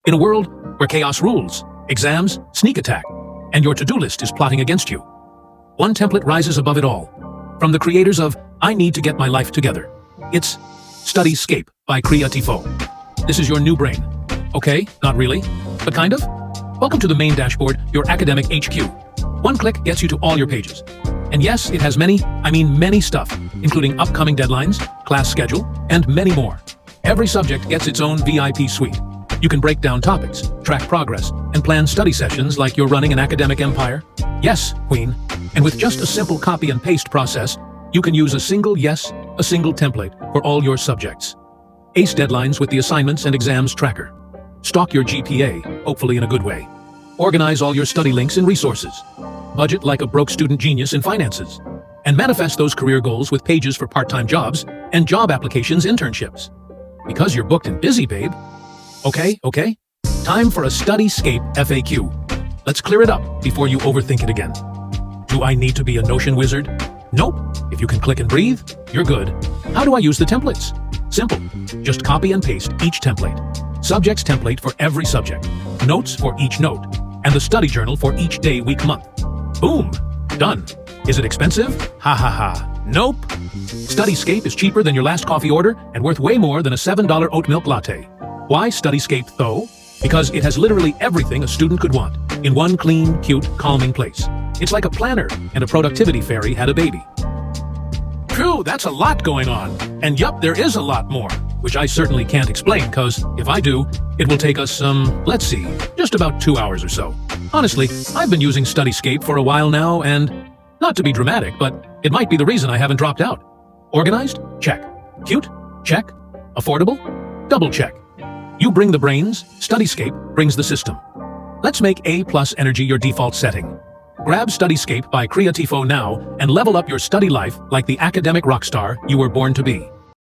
In a world where chaos rules, exams sneak attack, and your to-do list is plotting against you, one template rises above it all. From the creators of I Need to Get My Life Together. It's StudyScape by Creatifyo. This is your new brain. Okay, not really, but kind of? Welcome to the main dashboard, your academic HQ. One click gets you to all your pages. And yes, it has many stuff, including upcoming deadlines, class schedule, and many more. Every subject gets its own VIP suite. You can break down topics, track progress, and plan study sessions like you're running an academic empire. Yes, Queen. And with just a simple copy and paste process, you can use a single template for all your subjects. Ace deadlines with the assignments and exams tracker. Stock your GPA, hopefully in a good way. Organize all your study links and resources. Budget like a broke student genius in finances. And manifest those career goals with pages for part-time jobs and job applications internships. Because you're booked and busy, babe. Okay. Time for a StudyScape FAQ. Let's clear it up before you overthink it again. Do I need to be a Notion wizard? Nope. If you can click and breathe, you're good. How do I use the templates? Simple. Just copy and paste each template. Subjects template for every subject. Notes for each note. And the study journal for each day, week, month. Boom. Done. Is it expensive? Ha. Nope. StudyScape is cheaper than your last coffee order and worth way more than a $7 oat milk latte. Why StudyScape, though? Because it has literally everything a student could want in one clean, cute, calming place. It's like a planner and a productivity fairy had a baby. Phew, that's a lot going on. And yup, there is a lot more, which I certainly can't explain because if I do, it will take us let's see, just about 2 hours or so. Honestly, I've been using StudyScape for a while now and not to be dramatic, but it might be the reason I haven't dropped out. Organized? Check. Cute? Check. Affordable? Double check. You bring the brains, StudyScape brings the system. Let's make A+ energy your default setting. Grab StudyScape by Creatifyo now and level up your study life like the academic rockstar you were born to be.